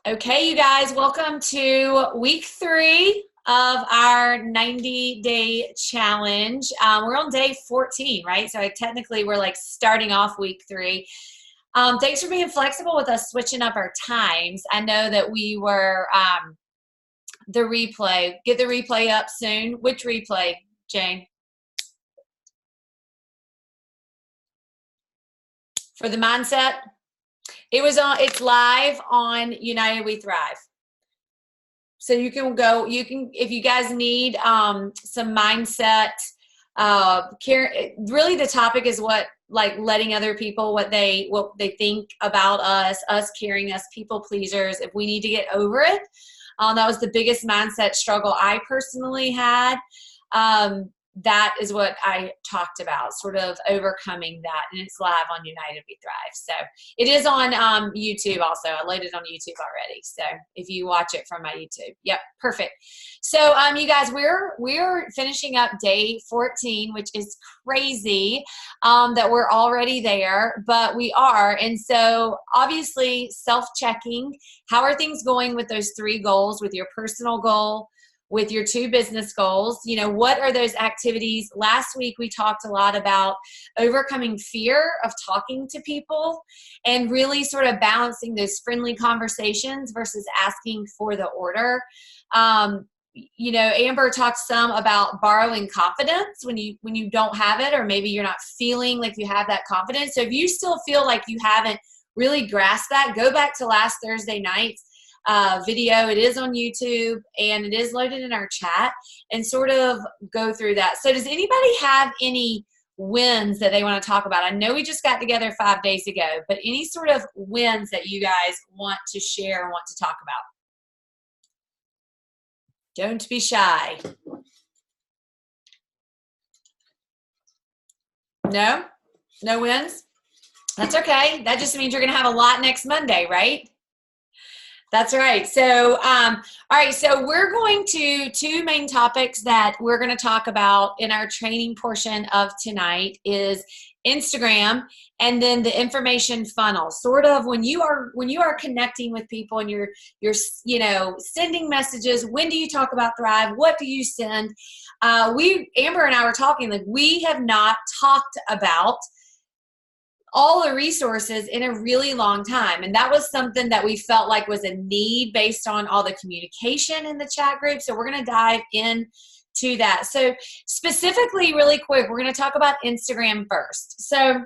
Okay, you guys, welcome to week 3 of our 90-day challenge. We're on day 14, right? So technically we're like starting off week 3. Thanks for being flexible with us switching up our times. I know that we were the replay. Get the replay up soon. Which replay, Jane? For the mindset? It's live on United We Thrive. So you can go, if you guys need some mindset, really the topic is letting other people, what they think about us carrying us, people pleasers, if we need to get over it. That was the biggest mindset struggle I personally had. That is what I talked about, sort of overcoming that, and it's live on United We Thrive. So it is on YouTube also. I loaded it on YouTube already. So if you watch it from my YouTube, yep, perfect. So you guys, we're finishing up day 14, which is crazy that we're already there, but we are. And so obviously self-checking, how are things going with those 3 goals, with your personal goal, with your 2 business goals? What are those activities? Last week, we talked a lot about overcoming fear of talking to people and really sort of balancing those friendly conversations versus asking for the order. Amber talked some about borrowing confidence when you don't have it, or maybe you're not feeling like you have that confidence. So if you still feel like you haven't really grasped that, go back to last Thursday night's video. It is on YouTube and it is loaded in our chat, and sort of go through that. So does anybody have any wins that they want to talk about? I know we just got together 5 days ago, but any sort of wins that you guys want to share and want to talk about? Don't be shy. No wins? That's okay. That just means you're going to have a lot next Monday, right? That's right. So, all right. So we're going to 2 main topics that we're going to talk about in our training portion of tonight is Instagram, and then the information funnel. Sort of when you are connecting with people and you're sending messages. When do you talk about Thrive? What do you send? Amber and I were talking, like, we have not talked about all the resources in a really long time. And that was something that we felt like was a need based on all the communication in the chat group. So we're going to dive into that. So specifically, really quick, we're going to talk about Instagram first. So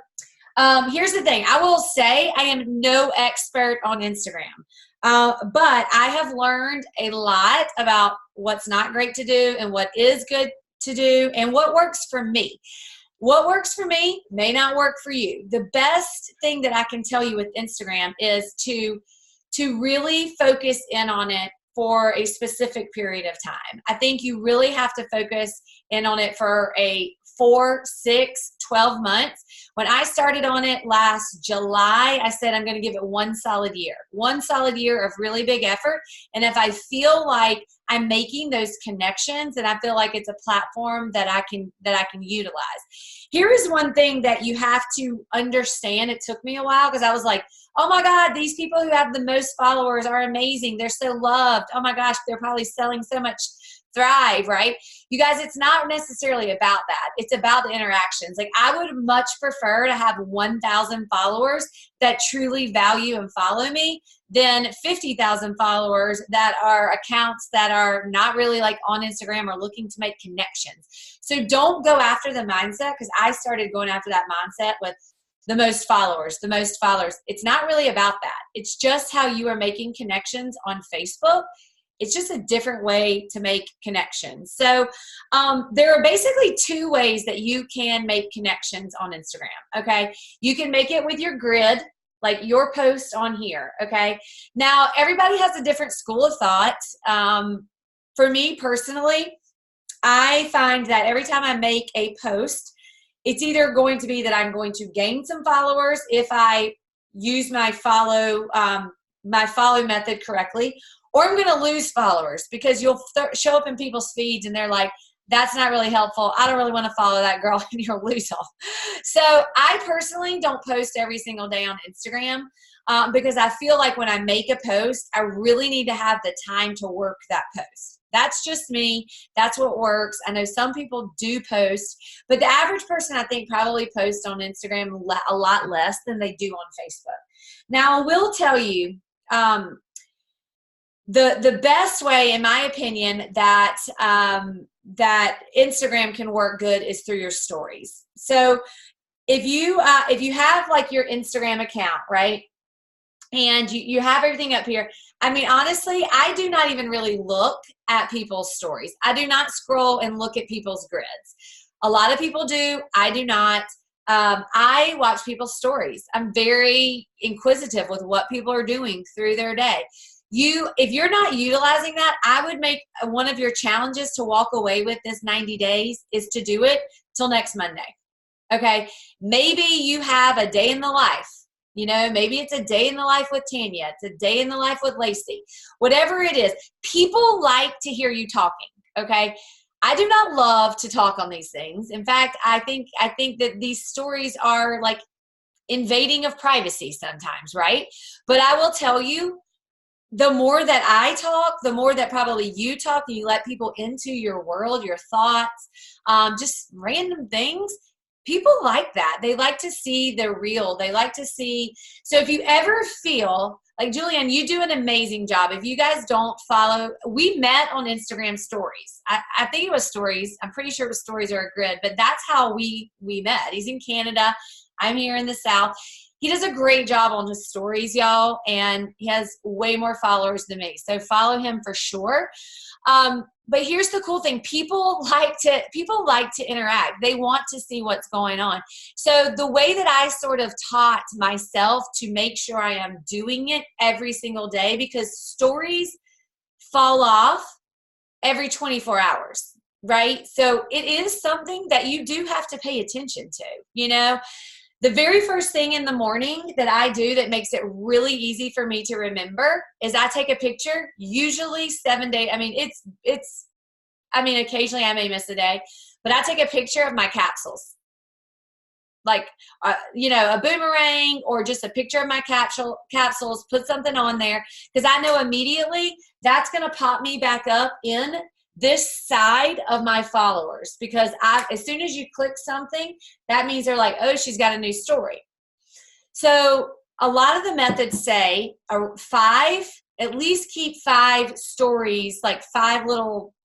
here's the thing. I will say I am no expert on Instagram, but I have learned a lot about what's not great to do and what is good to do and what works for me. What works for me may not work for you. The best thing that I can tell you with Instagram is to really focus in on it for a specific period of time. I think you really have to focus in on it for a 4, 6, 12 months. When I started on it last July, I said I'm going to give it 1 solid year of really big effort. And if I feel like I'm making those connections and I feel like it's a platform that I can utilize. Here is one thing that you have to understand. It took me a while because I was like, oh my God, these people who have the most followers are amazing. They're so loved. Oh my gosh, they're probably selling so much Thrive, right? You guys, it's not necessarily about that. It's about the interactions. Like, I would much prefer to have 1,000 followers that truly value and follow me than 50,000 followers that are accounts that are not really like on Instagram or looking to make connections. So don't go after the mindset, because I started going after that mindset with the most followers. It's not really about that. It's just how you are making connections on Facebook. It's just a different way to make connections. So there are basically 2 ways that you can make connections on Instagram, okay? You can make it with your grid, like your post on here, okay? Now, everybody has a different school of thought. For me personally, I find that every time I make a post, it's either going to be that I'm going to gain some followers if I use my follow method correctly, or I'm going to lose followers because you'll show up in people's feeds and they're like, that's not really helpful. I don't really want to follow that girl, and you'll lose them. So I personally don't post every single day on Instagram. because I feel like when I make a post, I really need to have the time to work that post. That's just me. That's what works. I know some people do post, but the average person, I think, probably posts on Instagram a lot less than they do on Facebook. Now, I will tell you, the best way, in my opinion, that that Instagram can work good is through your stories. So if you have like your Instagram account, right, and you have everything up here, I mean, honestly, I do not even really look at people's stories. I do not scroll and look at people's grids. A lot of people do. I do not. I watch people's stories. I'm very inquisitive with what people are doing through their day. If you're not utilizing that, I would make one of your challenges to walk away with this 90 days is to do it till next Monday. Okay. Maybe you have a day in the life. You know, maybe it's a day in the life with Tanya. It's a day in the life with Lacey. Whatever it is, people like to hear you talking. Okay. I do not love to talk on these things. In fact, I think that these stories are like invading of privacy sometimes, right? But I will tell you, the more that I talk, the more that probably you talk and you let people into your world, your thoughts, just random things. People like that. They like to see the real. They like to see. So if you ever feel like, Julianne, you do an amazing job. If you guys don't follow, we met on Instagram stories. I think it was stories. I'm pretty sure it was stories or a grid, but that's how we met. He's in Canada. I'm here in the South. He does a great job on his stories, y'all, and he has way more followers than me. So follow him for sure. But here's the cool thing. People like to interact. They want to see what's going on. So the way that I sort of taught myself to make sure I am doing it every single day, because stories fall off every 24 hours, right? So it is something that you do have to pay attention to, you know. The very first thing in the morning that I do that makes it really easy for me to remember is I take a picture, usually 7 days. I mean, occasionally I may miss a day, but I take a picture of my capsules. Like, a boomerang or just a picture of my capsules, put something on there, because I know immediately that's going to pop me back up in this side of my followers, because as soon as you click something, that means they're like, oh, she's got a new story. So a lot of the methods say at least keep 5 stories, like 5 little,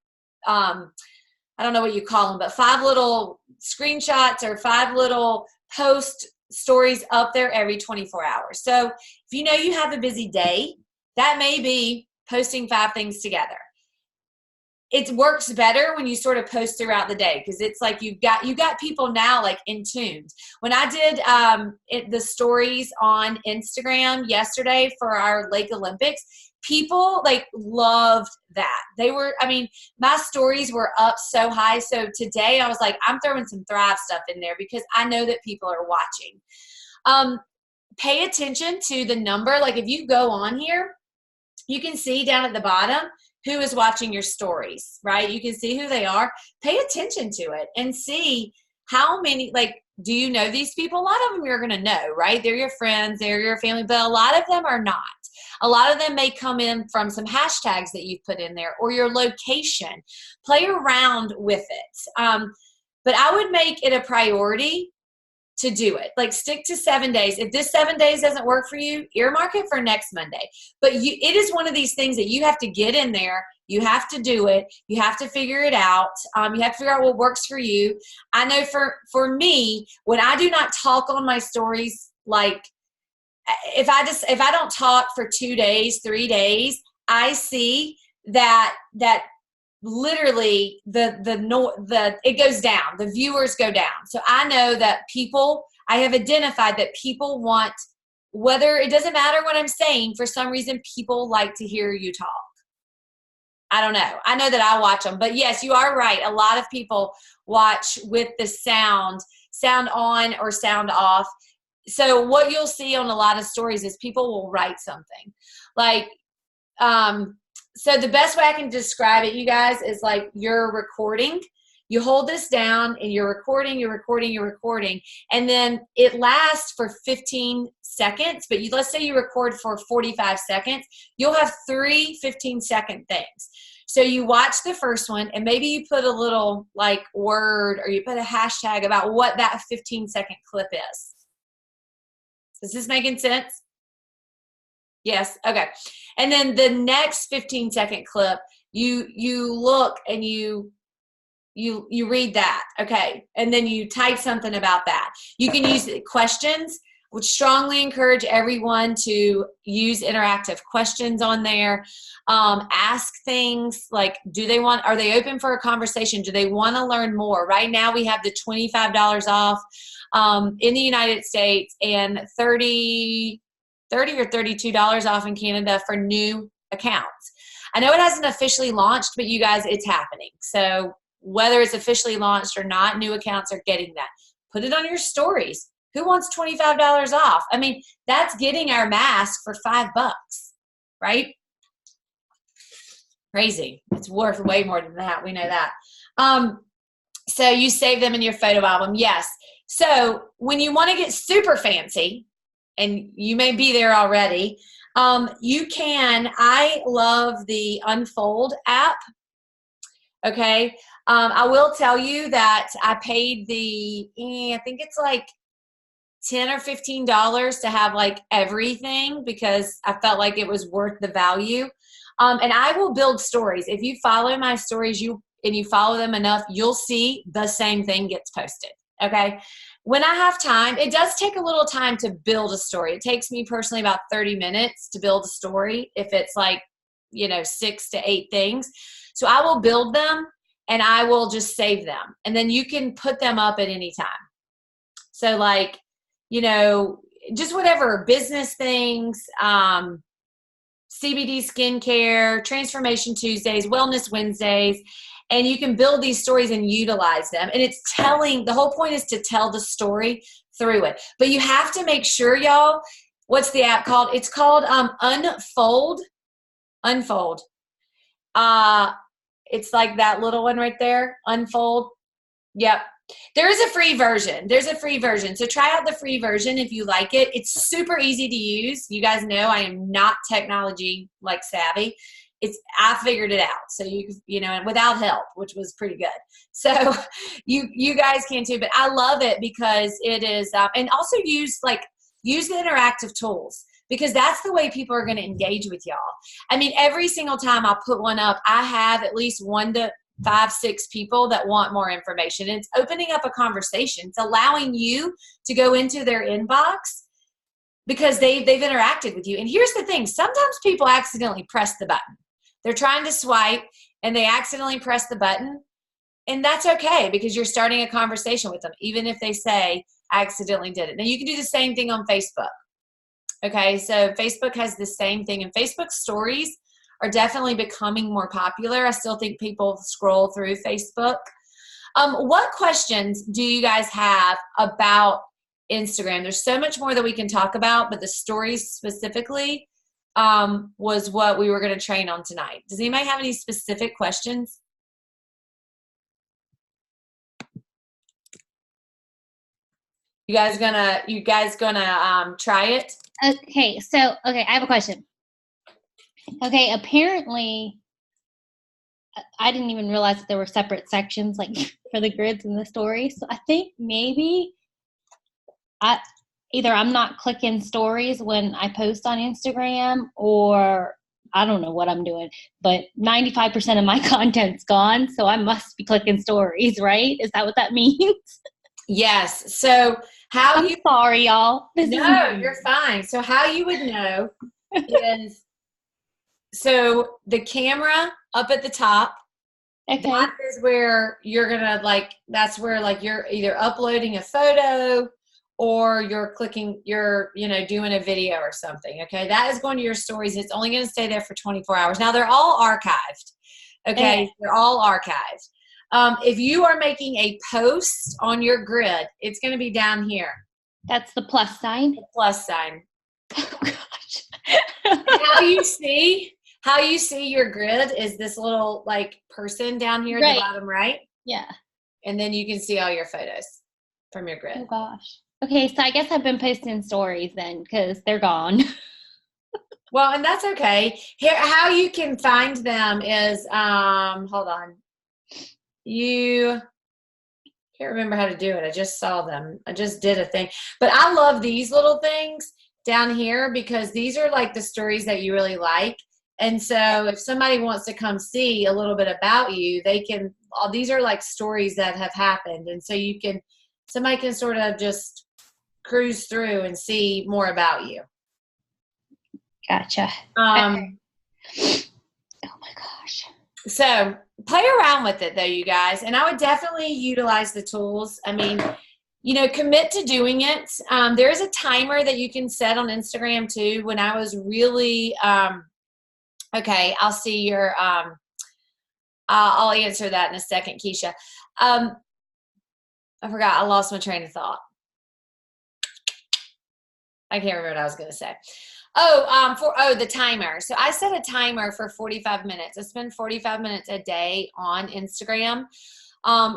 I don't know what you call them, but 5 little screenshots or 5 little post stories up there every 24 hours. So if you know you have a busy day, that may be posting 5 things together. It works better when you sort of post throughout the day, because it's like you got people now like in tune. When I did the stories on Instagram yesterday for our Lake Olympics, people like loved that. My stories were up so high. So today I was like, I'm throwing some Thrive stuff in there because I know that people are watching. Pay attention to the number. Like if you go on here, you can see down at the bottom who is watching your stories, right? You can see who they are. Pay attention to it and see how many, like, do you know these people? A lot of them you're going to know, right? They're your friends, they're your family, but a lot of them are not. A lot of them may come in from some hashtags that you've put in there or your location. Play around with it. But I would make it a priority to do it. Like stick to 7 days. If this 7 days doesn't work for you, earmark it for next Monday. But it is one of these things that you have to get in there. You have to do it. You have to figure it out. You have to figure out what works for you. I know for me, when I do not talk on my stories, like if I don't talk for 2 days, 3 days, I see that literally it goes down. The viewers go down. So I know that I have identified that people want, whether it doesn't matter what I'm saying, for some reason people like to hear you talk. I don't know. I know that I watch them, but yes, you are right. A lot of people watch with the sound on or sound off. So what you'll see on a lot of stories is people will write something like, so the best way I can describe it, you guys, is like you're recording you hold this down and you're recording, and then it lasts for 15 seconds, but let's say you record for 45 seconds, you'll have 3 15-second things. So you watch the first one, and maybe you put a little like word, or you put a hashtag about what that 15-second clip is. Is this making sense? Yes. Okay. And then the next 15-second clip, you look and you read that. Okay. And then you type something about that. You can use questions. Would strongly encourage everyone to use interactive questions on there. Ask things like, are they open for a conversation? Do they want to learn more? Right now we have the $25 off in the United States, and $30 or $32 off in Canada for new accounts. I know it hasn't officially launched, but you guys, it's happening. So whether it's officially launched or not, new accounts are getting that. Put it on your stories. Who wants $25 off? I mean, that's getting our mask for $5, right? Crazy. It's worth way more than that. We know that. So you save them in your photo album. Yes. So when you want to get super fancy, and you may be there already, you can. I love the Unfold app. Okay. I will tell you that I paid I think it's like $10 or $15 to have like everything, because I felt like it was worth the value. And I will build stories. If you follow my stories, and you follow them enough, you'll see the same thing gets posted. Okay. When I have time, it does take a little time to build a story. It takes me personally about 30 minutes to build a story, if it's like, 6 to 8 things. So I will build them and I will just save them. And then you can put them up at any time. So like, just whatever, business things, CBD skincare, Transformation Tuesdays, Wellness Wednesdays, and you can build these stories and utilize them. And the whole point is to tell the story through it. But you have to make sure, y'all, what's the app called? It's called Unfold. Unfold. It's like that little one right there, Unfold. Yep. There is a free version. There's a free version. So try out the free version if you like it. It's super easy to use. You guys know I am not technology savvy. I figured it out. So and without help, which was pretty good. So you guys can too, but I love it because it is, and also use the interactive tools, because that's the way people are going to engage with y'all. I mean, every single time I put one up, I have at least 1 to 5, 6 people that want more information. And it's opening up a conversation. It's allowing you to go into their inbox because they've interacted with you. And here's the thing. Sometimes people accidentally press the button. They're trying to swipe and they accidentally press the button. And that's okay, because you're starting a conversation with them, even if they say, I accidentally did it. Now you can do the same thing on Facebook. Okay, so Facebook has the same thing, and Facebook stories are definitely becoming more popular. I still think people scroll through Facebook. What questions do you guys have about Instagram? There's so much more that we can talk about, but the stories specifically was what we were going to train on tonight. Does anybody have any specific questions? You guys gonna try it? Okay, I have a question. Okay, apparently, I didn't even realize that there were separate sections for the grids and the stories. So I think maybe either I'm not clicking stories when I post on Instagram, or I don't know what I'm doing, but 95% of my content's gone, so I must be clicking stories, right? Is that what that means? Yes. So I'm sorry, y'all. No, you're fine. So how you would know is, so the camera up at the top, okay, that is where you're gonna that's where you're either uploading a photo or you're doing a video or something. Okay, that is going to your stories. It's only going to stay there for 24 hours. Now they're all archived. Okay, they're all archived. If you are making a post on your grid, it's going to be down here. That's the plus sign. The plus sign. Oh gosh. How you see your grid is this little person down here at the bottom right. Yeah. and then you can see all your photos from your grid. Oh gosh. Okay, so I guess I've been posting stories then because they're gone. Well, and that's okay. Here, how you can find them is, hold on. You can't remember how to do it. I just saw them. I just did a thing. But I love these little things down here because these are like the stories that you really like. And so if somebody wants to come see a little bit about you, they can, these are like stories that have happened. And so somebody can sort of just cruise through and see more about you. Gotcha. Oh my gosh. So play around with it though, you guys. And I would definitely utilize the tools. I mean, commit to doing it. There is a timer that you can set on Instagram too. When I was really, okay, I'll see your, I'll answer that in a second, Keisha. I forgot, I lost my train of thought. I can't remember what I was going to say. The timer. So I set a timer for 45 minutes. I spend 45 minutes a day on Instagram,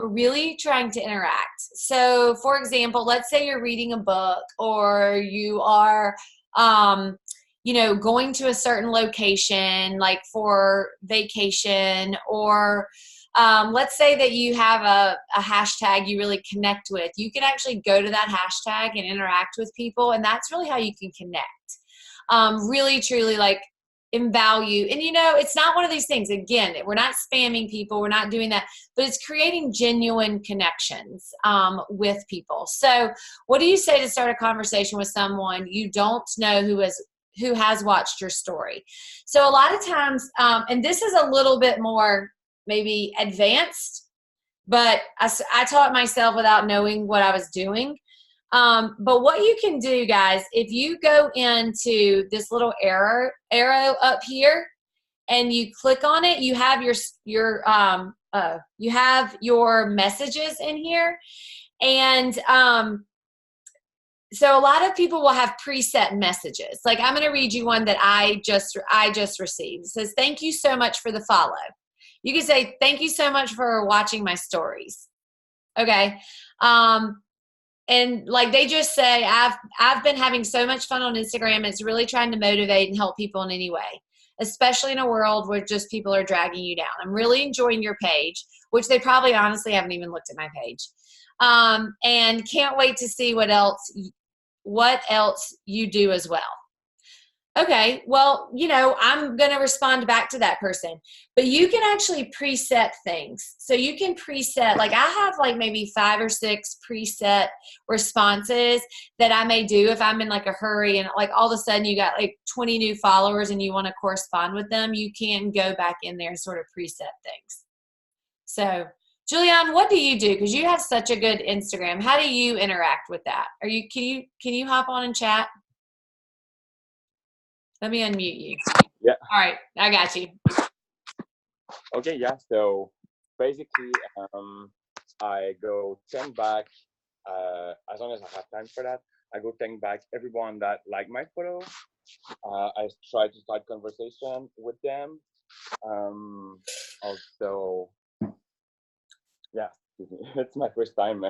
really trying to interact. So for example, let's say you're reading a book or you are, going to a certain location, like for vacation, or let's say that you have a hashtag you really connect with. You can actually go to that hashtag and interact with people, and that's really how you can connect. Really, truly, like in value. And it's not one of these things. Again, we're not spamming people. We're not doing that, but it's creating genuine connections with people. So what do you say to start a conversation with someone you don't know who has watched your story? So a lot of times, and this is a little bit more maybe advanced, but I taught myself without knowing what I was doing. But what you can do, guys, if you go into this little arrow up here and you click on it, you have your messages in here. And so a lot of people will have preset messages. Like I'm going to read you one that I just received. It says, "Thank you so much for the follow." You can say, "Thank you so much for watching my stories." Okay. And like they just say, I've been having so much fun on Instagram. It's really trying to motivate and help people in any way, especially in a world where just people are dragging you down. I'm really enjoying your page, which they probably honestly haven't even looked at my page. And can't wait to see what else you do as well. Okay, well, I'm going to respond back to that person, but you can actually preset things. So you can preset, like I have like maybe 5 or 6 preset responses that I may do if I'm in like a hurry and like all of a sudden you got like 20 new followers and you want to correspond with them. You can go back in there and sort of preset things. So Julianne, what do you do? Because you have such a good Instagram. How do you interact with that? Can you hop on and chat? Let me unmute you. Yeah. All right, I got you. Okay, yeah. So basically, I go thank back, as long as I have time for that, I go thank back everyone that liked my photo. I try to start conversation with them. Also, yeah, it's my first time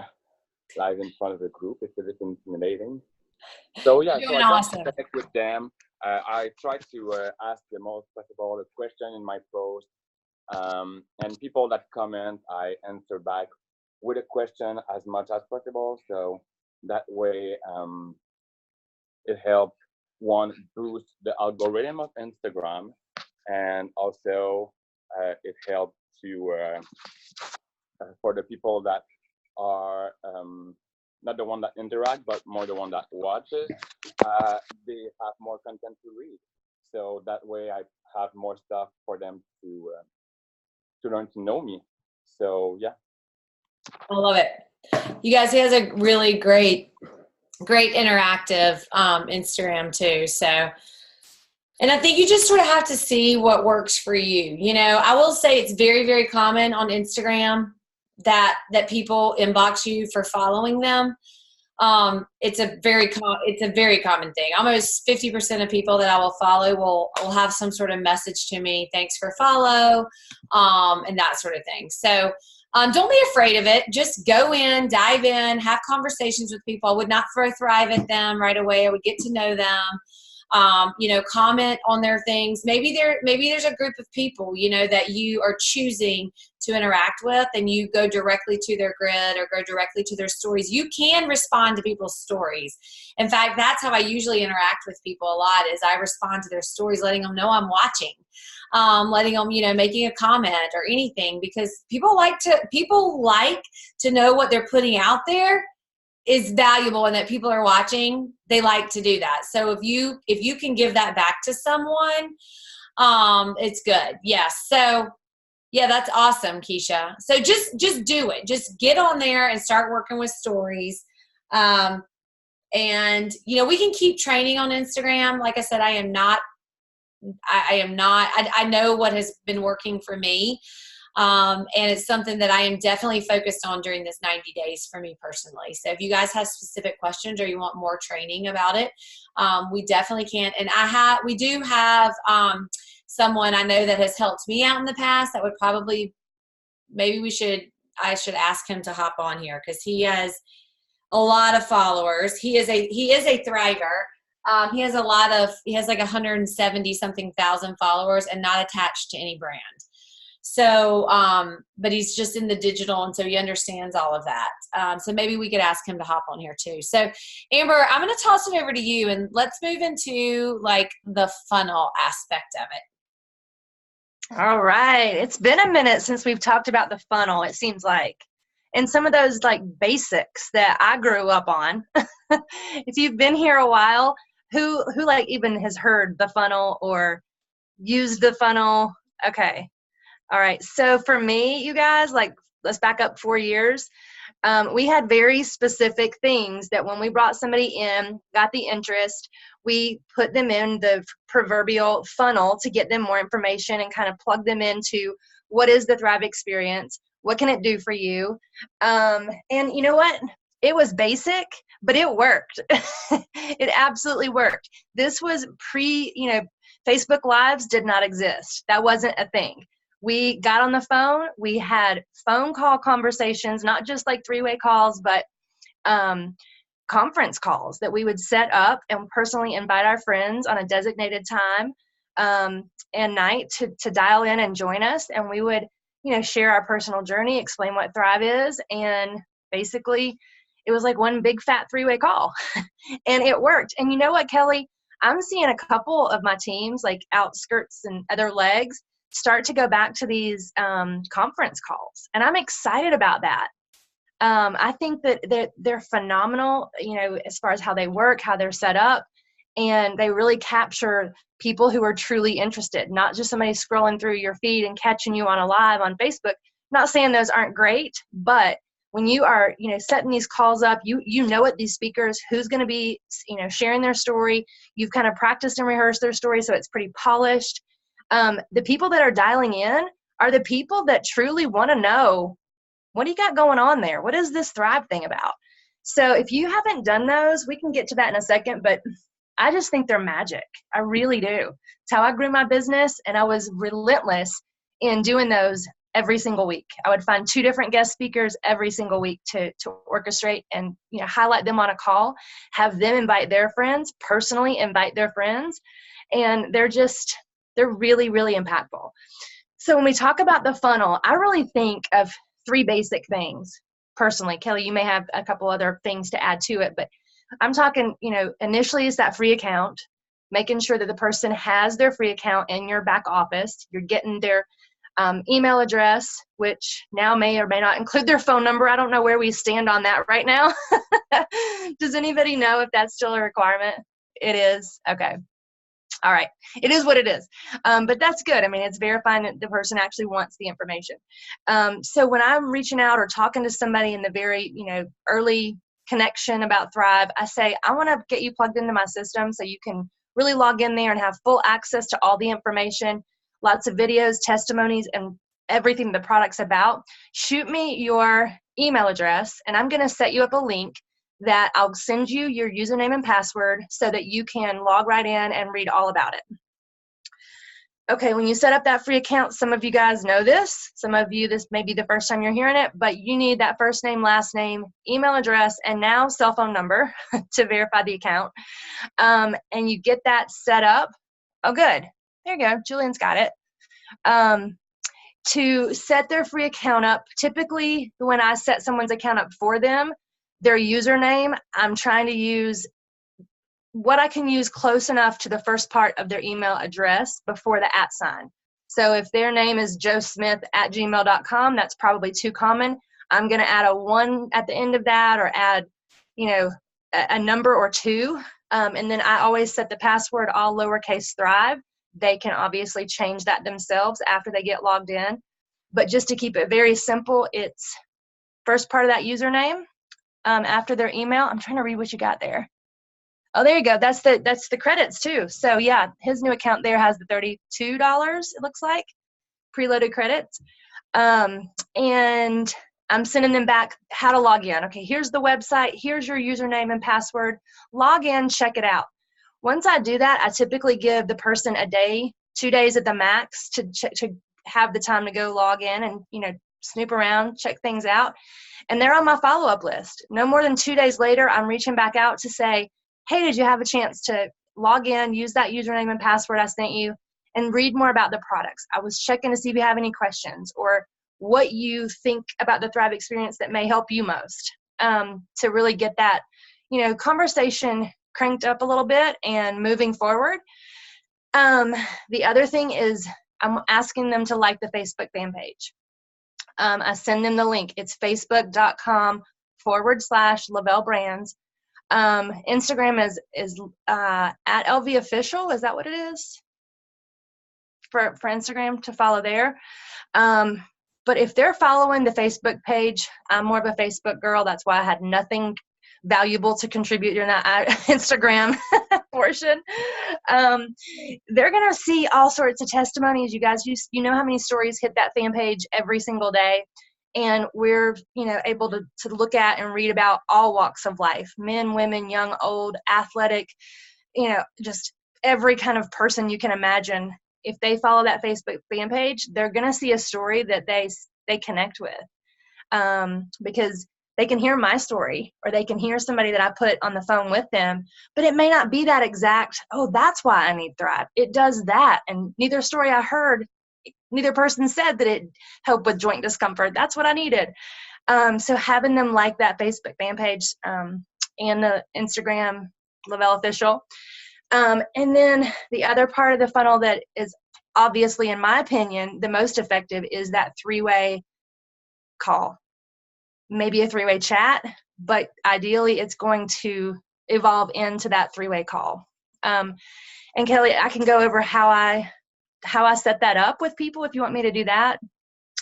live in front of a group. It's a bit intimidating. So yeah, so I try to connect with them. I try to ask the most possible question in my post, and people that comment, I answer back with a question as much as possible. So that way, it helps boost the algorithm of Instagram, and also it helps to for the people that are not the one that interact, but more the one that watches, they have more content to read. So that way I have more stuff for them to learn to know me. So yeah. I love it. You guys, he has a really great interactive Instagram too. So, and I think you just sort of have to see what works for you. I will say it's very, very common on Instagram that people inbox you for following them. It's a very common thing. Almost 50% of people that I will follow will have some sort of message to me, thanks for follow, and that sort of thing. So Don't be afraid of it. Just go in, dive in, have conversations with people. I would not throw Thrive at them right away. I would get to know them. Comment on their things. Maybe there's a group of people, that you are choosing to interact with, and you go directly to their grid or go directly to their stories. You can respond to people's stories. In fact, that's how I usually interact with people a lot, is I respond to their stories, letting them know I'm watching, letting them, making a comment or anything, because people like to know what they're putting out there is valuable and that people are watching. They like to do that. So if you can give that back to someone, it's good. Yes. So yeah, that's awesome, Keisha. So just do it. Just get on there and start working with stories. And we can keep training on Instagram. Like I said, I know what has been working for me. And it's something that I am definitely focused on during this 90 days for me personally. So if you guys have specific questions or you want more training about it, we definitely can. And we do have someone I know that has helped me out in the past that would probably, I should ask him to hop on here, because he has a lot of followers. He is a Thriver. He has like 170 something thousand followers and not attached to any brand. So, but he's just in the digital, and so he understands all of that. So maybe we could ask him to hop on here too. So Amber, I'm going to toss it over to you, and let's move into like the funnel aspect of it. All right. It's been a minute since we've talked about the funnel, it seems like. And some of those like basics that I grew up on. If you've been here a while, who like even has heard the funnel or used the funnel? Okay. All right. So for me, you guys, like, let's back up 4 years. We had very specific things that when we brought somebody in, got the interest, we put them in the proverbial funnel to get them more information and kind of plug them into what is the Thrive experience? What can it do for you? And you know what? It was basic, but it worked. It absolutely worked. This was Facebook Lives did not exist. That wasn't a thing. We got on the phone. We had phone call conversations, not just like three-way calls, but conference calls that we would set up and personally invite our friends on a designated time and night to dial in and join us. And we would, share our personal journey, explain what Thrive is. And basically, it was like one big fat three-way call. And it worked. And you know what, Kelly? I'm seeing a couple of my teams, like Outskirts and other legs, start to go back to these conference calls. And I'm excited about that. I think that they're phenomenal, as far as how they work, how they're set up, and they really capture people who are truly interested, not just somebody scrolling through your feed and catching you on a live on Facebook. I'm not saying those aren't great, but when you are, setting these calls up, you know what these speakers, who's going to be, sharing their story. You've kind of practiced and rehearsed their story, so it's pretty polished. The people that are dialing in are the people that truly want to know, what do you got going on there? What is this Thrive thing about? So if you haven't done those, we can get to that in a second, but I just think they're magic. I really do. It's how I grew my business, and I was relentless in doing those every single week. I would find 2 different guest speakers every single week to orchestrate and highlight them on a call, have them invite their friends, personally invite their friends, and they're really, really impactful. So when we talk about the funnel, I really think of 3 basic things personally. Kelly, you may have a couple other things to add to it, but I'm talking, initially is that free account, making sure that the person has their free account in your back office. You're getting their email address, which now may or may not include their phone number. I don't know where we stand on that right now. Does anybody know if that's still a requirement? It is. Okay. All right. It is what it is. But that's good. I mean, it's verifying that the person actually wants the information. So when I'm reaching out or talking to somebody in the very, early connection about Thrive, I say, I want to get you plugged into my system so you can really log in there and have full access to all the information, lots of videos, testimonies, and everything the product's about. Shoot me your email address, and I'm going to set you up a link that I'll send you your username and password so that you can log right in and read all about it. okay, when you set up that free account, some of you guys know this. Some of you, this may be the first time you're hearing it, but you need that first name, last name, email address, and now cell phone number to verify the account. And you get that set up. Oh, good. There you go. Julian's got it. To set their free account up, typically when I set someone's account up for them, their username, I'm trying to use what I can use close enough to the first part of their email address before the @ sign. So if their name is joesmith@gmail.com, that's probably too common. I'm going to add a 1 at the end of that, or add, a number or 2. And then I always set the password all lowercase Thrive. They can obviously change that themselves after they get logged in. But just to keep it very simple, it's first part of that username, after their email. I'm trying to read what you got there. Oh, there you go. That's the credits too. So yeah, his new account there has the $32, it looks like, preloaded credits. And I'm sending them back how to log in. Okay, here's the website. Here's your username and password. Log in, check it out. Once I do that, I typically give the person a day, 2 days at the max to have the time to go log in and, snoop around, check things out. And they're on my follow-up list. No more than 2 days later, I'm reaching back out to say, hey, did you have a chance to log in, use that username and password I sent you, and read more about the products? I was checking to see if you have any questions or what you think about the Thrive experience that may help you most, to really get that, conversation cranked up a little bit and moving forward. The other thing is I'm asking them to like the Facebook fan page. I send them the link. It's facebook.com/Lavelle Brands. Instagram is at LV Official. Is that what it is? For Instagram to follow there. But if they're following the Facebook page, I'm more of a Facebook girl. That's why I had nothing valuable to contribute during that Instagram portion. They're going to see all sorts of testimonies. You guys, you know how many stories hit that fan page every single day. And we're, able to look at and read about all walks of life, men, women, young, old, athletic, just every kind of person you can imagine. If they follow that Facebook fan page, they're going to see a story that they connect with, because they can hear my story, or they can hear somebody that I put on the phone with them, but it may not be that exact, oh, that's why I need Thrive. It does that. And neither story I heard, neither person said that it helped with joint discomfort. That's what I needed. So having them like that Facebook fan page, and the Instagram, Lavelle Official. And then the other part of the funnel that is obviously, in my opinion, the most effective is that 3-way call. Maybe a 3-way chat, but ideally it's going to evolve into that 3-way call. And Kelly, I can go over how I set that up with people if you want me to do that.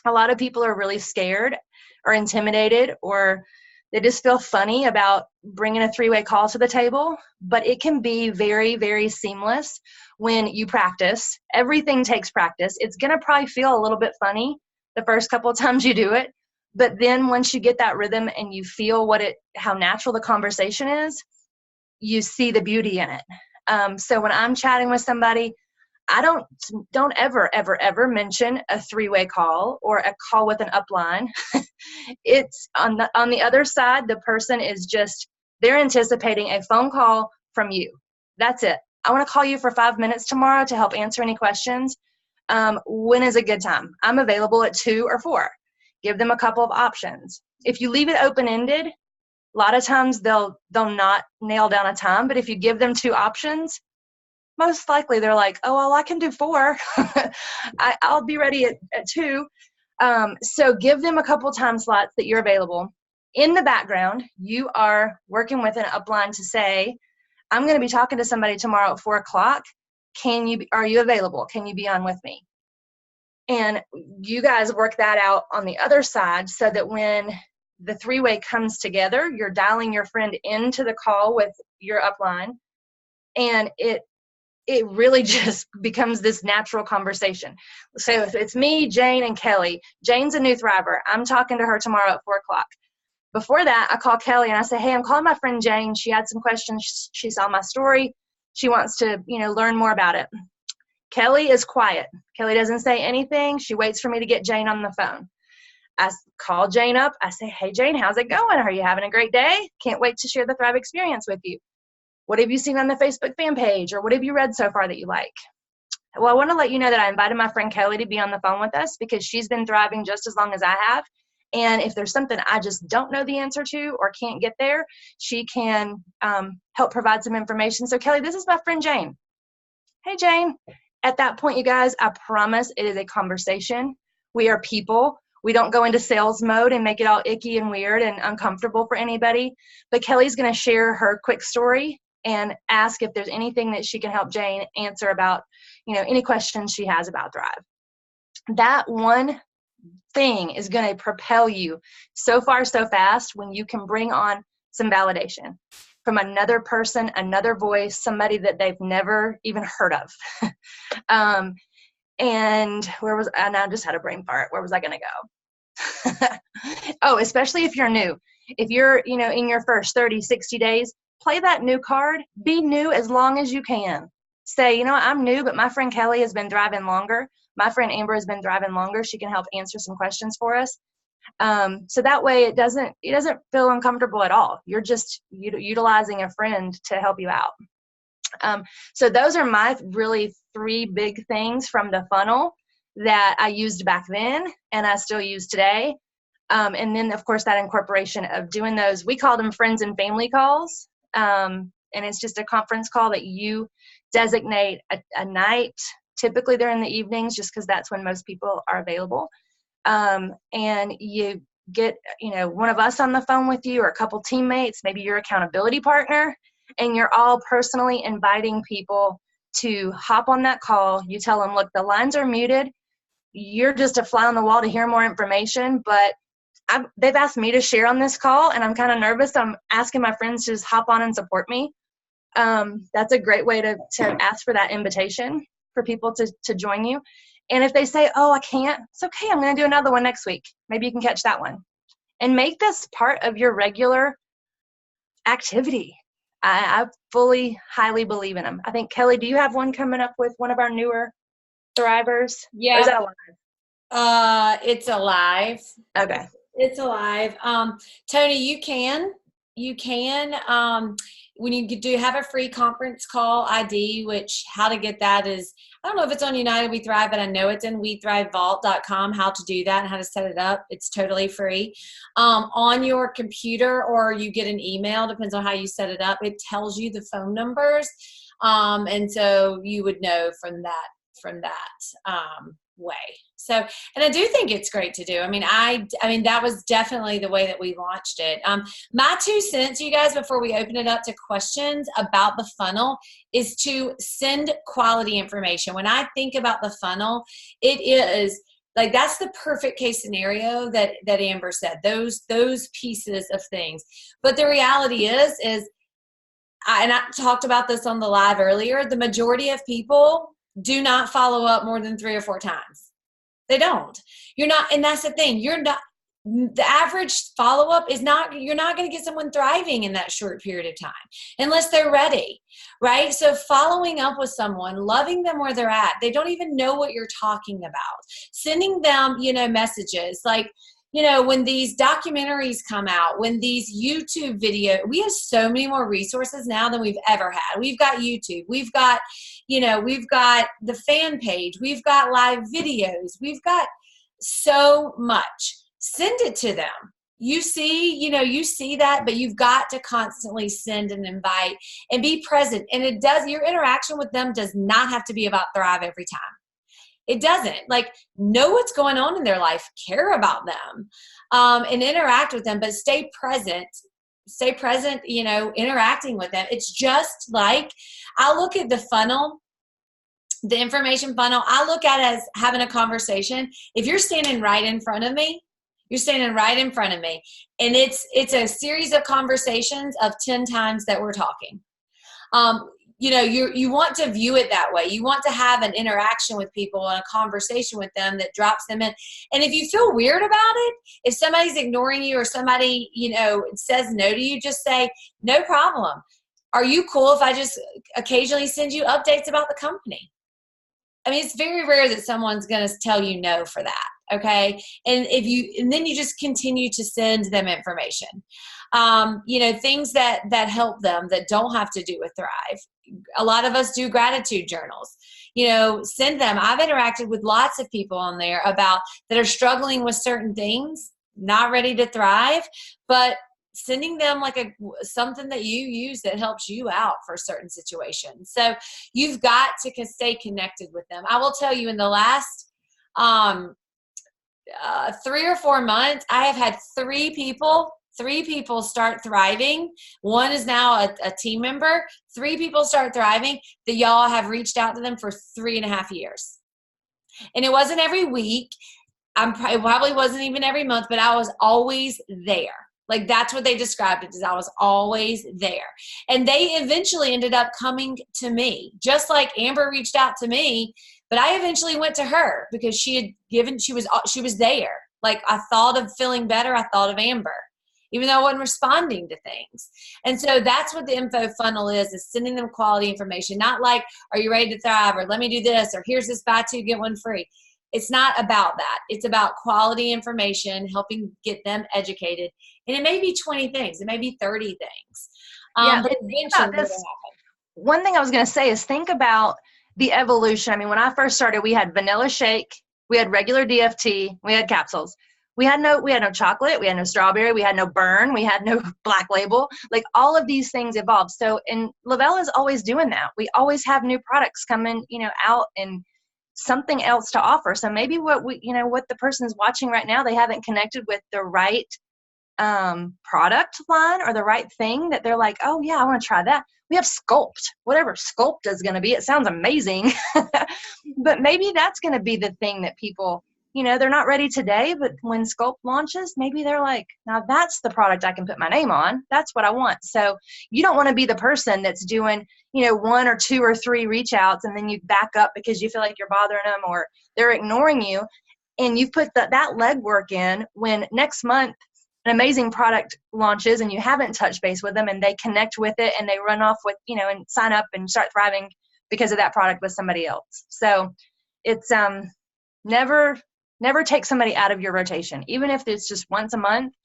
A lot of people are really scared or intimidated, or they just feel funny about bringing a 3-way call to the table, but it can be very, very seamless when you practice. Everything takes practice. It's going to probably feel a little bit funny the first couple of times you do it, but then once you get that rhythm and you feel how natural the conversation is, you see the beauty in it. So when I'm chatting with somebody, I don't ever mention a 3-way call or a call with an upline. It's on the other side, the person is they're anticipating a phone call from you. That's it. I want to call you for 5 minutes tomorrow to help answer any questions. When is a good time? I'm available at 2 or 4. Give them a couple of options. If you leave it open-ended, a lot of times they'll not nail down a time, but if you give them 2 options, most likely they're like, oh, well, I can do 4. I'll be ready at 2. So give them a couple time slots that you're available. In the background, you are working with an upline to say, I'm going to be talking to somebody tomorrow at 4 o'clock. Are you available? Can you be on with me? And you guys work that out on the other side so that when the 3-way comes together, you're dialing your friend into the call with your upline, and it really just becomes this natural conversation. So if it's me, Jane, and Kelly, Jane's a new Thriver. I'm talking to her tomorrow at 4 o'clock. Before that, I call Kelly and I say, hey, I'm calling my friend Jane. She had some questions. She saw my story. She wants to, learn more about it. Kelly is quiet. Kelly doesn't say anything. She waits for me to get Jane on the phone. I call Jane up. I say, hey, Jane, how's it going? Are you having a great day? Can't wait to share the Thrive experience with you. What have you seen on the Facebook fan page, or what have you read so far that you like? Well, I want to let you know that I invited my friend Kelly to be on the phone with us because she's been thriving just as long as I have. And if there's something I just don't know the answer to or can't get there, she can help provide some information. So Kelly, this is my friend Jane. Hey, Jane. At that point, you guys, I promise it is a conversation. We are people. We don't go into sales mode and make it all icky and weird and uncomfortable for anybody. But Kelly's going to share her quick story and ask if there's anything that she can help Jane answer about, any questions she has about Thrive. That one thing is going to propel you so far, so fast when you can bring on some validation from another person, another voice, somebody that they've never even heard of. And where was I? Now I just had a brain fart. Where was I going to go? Oh, especially if you're new. If you're, in your first 30, 60 days, play that new card. Be new as long as you can. Say, I'm new, but my friend Kelly has been thriving longer. My friend Amber has been thriving longer. She can help answer some questions for us. So that way it doesn't feel uncomfortable at all. You're just utilizing a friend to help you out. So those are my really 3 big things from the funnel that I used back then and I still use today. And then, of course, that incorporation of doing those, we call them friends and family calls. And it's just a conference call that you designate a night. Typically, they're in the evenings just because that's when most people are available. And you get, one of us on the phone with you or a couple teammates, maybe your accountability partner, and you're all personally inviting people to hop on that call. You tell them, look, the lines are muted. You're just a fly on the wall to hear more information, but they've asked me to share on this call, and I'm kind of nervous. I'm asking my friends to just hop on and support me. That's a great way to ask for that invitation for people to join you. And if they say, oh, I can't, it's okay. I'm going to do another one next week. Maybe you can catch that one. And make this part of your regular activity. I fully, highly believe in them. I think, Kelly, do you have one coming up with one of our newer Thrivers? Yeah. Or is that alive? It's alive. Okay. It's alive. Tony, you can, when you do have a free conference call ID, which how to get that is, I don't know if it's on United We Thrive, but I know it's in WeThriveVault.com, how to do that and how to set it up. It's totally free. On your computer, or you get an email, depends on how you set it up. It tells you the phone numbers. And so you would know from that way. So, and I do think it's great to do. I mean, that was definitely the way that we launched it. My 2 cents, you guys, before we open it up to questions about the funnel, is to send quality information. When I think about the funnel, it is like, that's the perfect case scenario that Amber said, those pieces of things. But the reality is, and I talked about this on the live earlier, the majority of people do not follow up more than 3 or 4 times. They don't. You're not, and that's the thing. The average follow-up is not, you're not going to get someone thriving in that short period of time unless they're ready, right? So following up with someone, loving them where they're at, they don't even know what you're talking about. Sending them, messages like, when these documentaries come out, when these YouTube videos, we have so many more resources now than we've ever had. We've got YouTube, we've got the fan page, we've got live videos, we've got so much. Send it to them. You see that, but you've got to constantly send and invite and be present. And your interaction with them does not have to be about Thrive every time. It doesn't. Like, know what's going on in their life, care about them, and interact with them, but stay present, interacting with them. It's just like, I look at the funnel, the information funnel, I look at it as having a conversation. If you're standing right in front of me, and it's a series of conversations of 10 times that we're talking. You want to view it that way. You want to have an interaction with people and a conversation with them that drops them in. And if you feel weird about it, if somebody's ignoring you or somebody, says no to you, just say, no problem. Are you cool if I just occasionally send you updates about the company? I mean, it's very rare that someone's going to tell you no for that. Okay. And then you just continue to send them information, things that help them that don't have to do with Thrive. A lot of us do gratitude journals, send them. I've interacted with lots of people on there that are struggling with certain things, not ready to thrive, but sending them like something that you use that helps you out for certain situations. So you've got to stay connected with them. I will tell you, in the last 3 or 4 months, I have had three people start thriving. One is now a team member. 3 people start thriving that y'all have reached out to them for 3.5 years. And it wasn't every week. It probably wasn't even every month, but I was always there. Like, that's what they described it as. I was always there. And they eventually ended up coming to me, just like Amber reached out to me, but I eventually went to her because she was there. Like, I thought of feeling better. I thought of Amber, even though I wasn't responding to things. And so that's what the info funnel is sending them quality information, not like, are you ready to thrive? Or let me do this, or here's this buy 2, get 1 free. It's not about that. It's about quality information, helping get them educated. And it may be 20 things. It may be 30 things. But eventually this, one thing I was going to say is think about the evolution. I mean, when I first started, we had vanilla shake, we had regular DFT, we had capsules. We had no chocolate, we had no strawberry, we had no burn, we had no black label. Like, all of these things evolved. So, and Lavelle is always doing that. We always have new products coming, out, and something else to offer. So maybe what the person is watching right now, they haven't connected with the right product line or the right thing that they're like, oh yeah, I want to try that. We have Sculpt, whatever Sculpt is going to be. It sounds amazing, but maybe that's going to be the thing that people, they're not ready today, but when Sculpt launches, maybe they're like, now that's the product I can put my name on. That's what I want. So you don't want to be the person that's doing, 1 or 2 or 3 reach outs, and then you back up because you feel like you're bothering them or they're ignoring you. And you've put that legwork in when next month an amazing product launches and you haven't touched base with them and they connect with it and they run off with, and sign up and start thriving because of that product with somebody else. So it's never take somebody out of your rotation, even if it's just once a month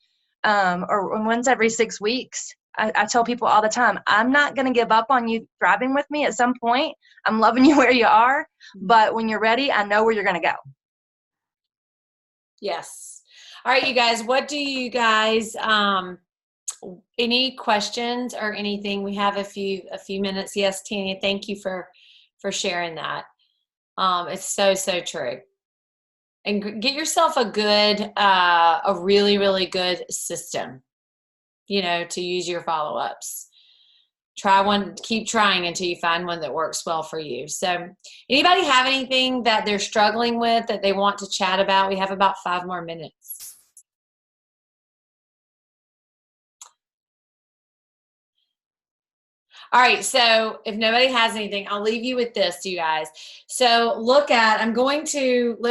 or once every 6 weeks. I tell people all the time, I'm not going to give up on you thriving with me at some point. I'm loving you where you are, but when you're ready, I know where you're going to go. Yes. All right, you guys, what do you guys, any questions or anything? We have a few minutes. Yes, Tanya, thank you for sharing that. It's so true. And get yourself a really, really good system, to use your follow-ups. Try one, keep trying until you find one that works well for you. So anybody have anything that they're struggling with that they want to chat about? We have about 5 more minutes. All right, so if nobody has anything, I'll leave you with this, you guys. So let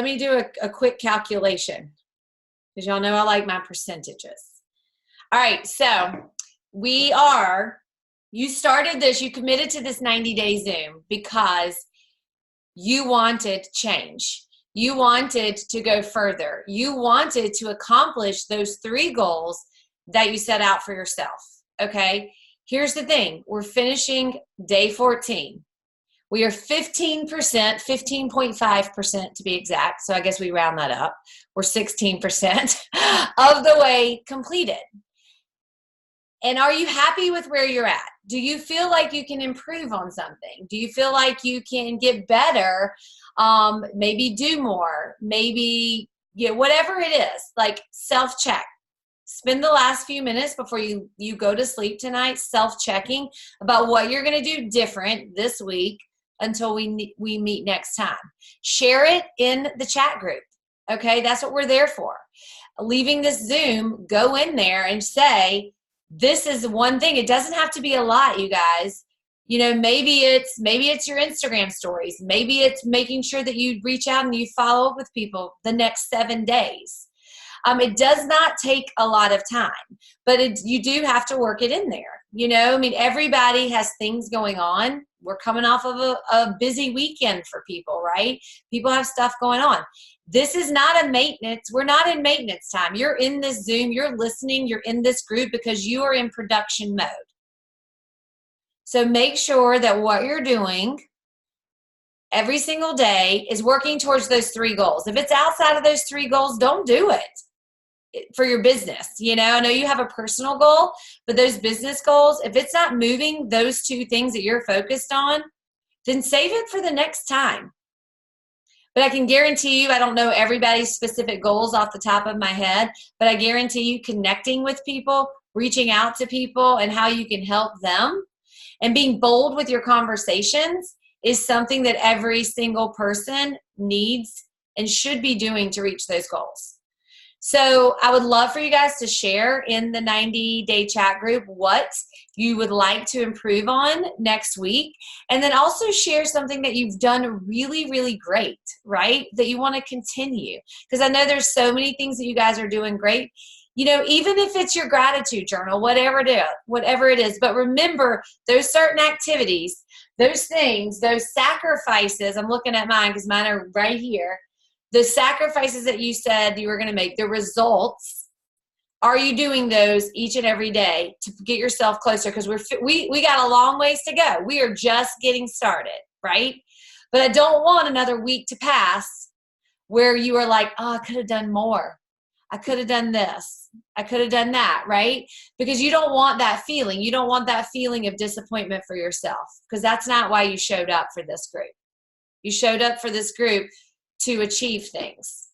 me do a quick calculation, because y'all know I like my percentages. All right, so you started this, you committed to this 90-day Zoom because you wanted change. You wanted to go further. You wanted to accomplish those 3 goals that you set out for yourself, okay? Here's the thing. We're finishing day 14. We are 15%, 15.5% to be exact. So I guess we round that up. We're 16% of the way completed. And are you happy with where you're at? Do you feel like you can improve on something? Do you feel like you can get better? Maybe do more, maybe, whatever it is, like self-check. Spend the last few minutes before you go to sleep tonight self-checking about what you're going to do different this week until we meet next time. Share it in the chat group, okay? That's what we're there for. Leaving this Zoom, go in there and say, this is one thing. It doesn't have to be a lot, you guys. Maybe it's your Instagram stories. Maybe it's making sure that you reach out and you follow up with people the next 7 days. It does not take a lot of time, but you do have to work it in there. You know, I mean, everybody has things going on. We're coming off of a busy weekend for people, right? People have stuff going on. This is not a maintenance. We're not in maintenance time. You're in this Zoom, you're listening, you're in this group because you are in production mode. So make sure that what you're doing every single day is working towards those 3 goals. If it's outside of those 3 goals, don't do it for your business. You know, I know you have a personal goal, but those business goals, if it's not moving those 2 things that you're focused on, then save it for the next time. But I can guarantee you, I don't know everybody's specific goals off the top of my head, but I guarantee you connecting with people, reaching out to people, and how you can help them, and being bold with your conversations is something that every single person needs and should be doing to reach those goals. So I would love for you guys to share in the 90-day chat group what you would like to improve on next week. And then also share something that you've done really, really great, right? That you want to continue. Because I know there's so many things that you guys are doing great. You know, even if it's your gratitude journal, whatever it is. But remember, those certain activities, those things, those sacrifices, I'm looking at mine because mine are right here. The sacrifices that you said you were going to make, the results, are you doing those each and every day to get yourself closer? Because we got a long ways to go. We are just getting started, right? But I don't want another week to pass where you are like, oh, I could have done more. I could have done this. I could have done that, right? Because you don't want that feeling. You don't want that feeling of disappointment for yourself, because that's not why you showed up for this group. You showed up for this group to achieve things.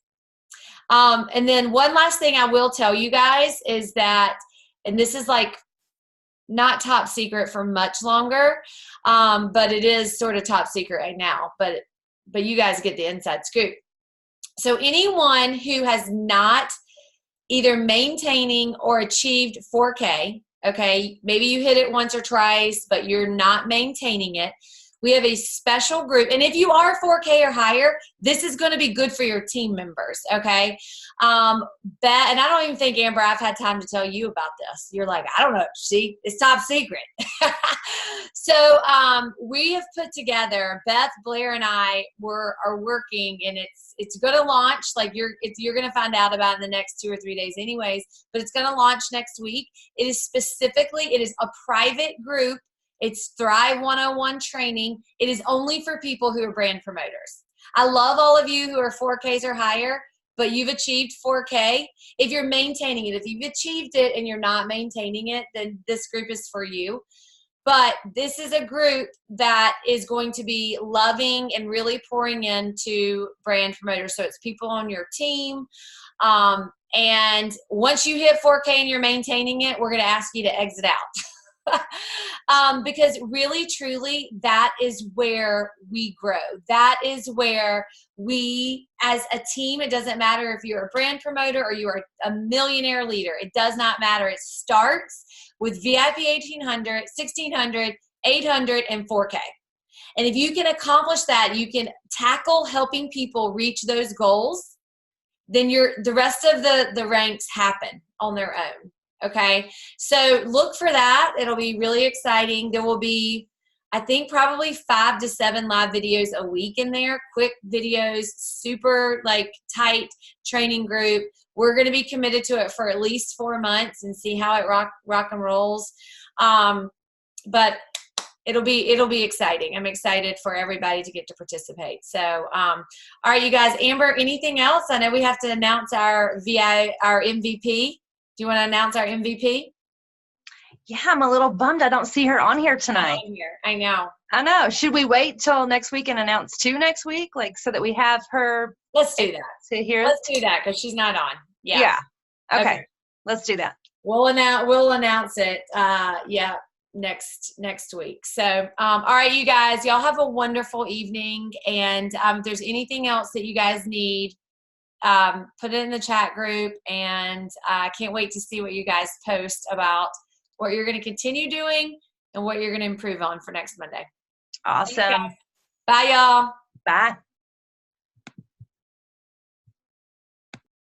And then one last thing I will tell you guys is that, and this is like not top secret for much longer, but it is sort of top secret right now, but you guys get the inside scoop. So anyone who has not either maintaining or achieved 4K, okay, maybe you hit it once or twice, but you're not maintaining it, we have a special group. And if you are 4K or higher, this is going to be good for your team members, okay? And I don't even think, Amber, I've had time to tell you about this. You're like, I don't know. See, it's top secret. So we have put together, Beth, Blair, and I are working, and it's going to launch. Like you're going to find out about it in the next 2 or 3 days anyways, but it's going to launch next week. It is a private group. It's Thrive 101 training. It is only for people who are brand promoters. I love all of you who are 4Ks or higher, but you've achieved 4K. If you're maintaining it, if you've achieved it and you're not maintaining it, then this group is for you. But this is a group that is going to be loving and really pouring into brand promoters. So it's people on your team. And once you hit 4K and you're maintaining it, we're going to ask you to exit out. Because really, truly, that is where we grow. That is where we, as a team, it doesn't matter if you're a brand promoter or you are a millionaire leader. It does not matter. It starts with VIP 1800, 1600, 800, and 4K. And if you can accomplish that, you can tackle helping people reach those goals, then the rest of the ranks happen on their own. Okay, so look for that. It'll be really exciting. There will be, I think, probably 5 to 7 live videos a week in there. Quick videos, super like tight training group. We're going to be committed to it for at least 4 months and see how it rock and rolls. But it'll be exciting. I'm excited for everybody to get to participate. So, all right, you guys. Amber, anything else? I know we have to announce our MVP. Do you want to announce our MVP? Yeah, I'm a little bummed I don't see her on here tonight. I know. I know. Should we wait till next week and announce 2 next week, like so that we have her? Let's do that. To hear. Let's do that because she's not on. Yeah. Yeah. Okay. Let's do that. We'll announce it. Yeah. Next week. So, all right, you guys. Y'all have a wonderful evening. And if there's anything else that you guys need, put it in the chat group, and I can't wait to see what you guys post about what you're going to continue doing and what you're going to improve on for next Monday. Awesome. Bye, y'all. Bye.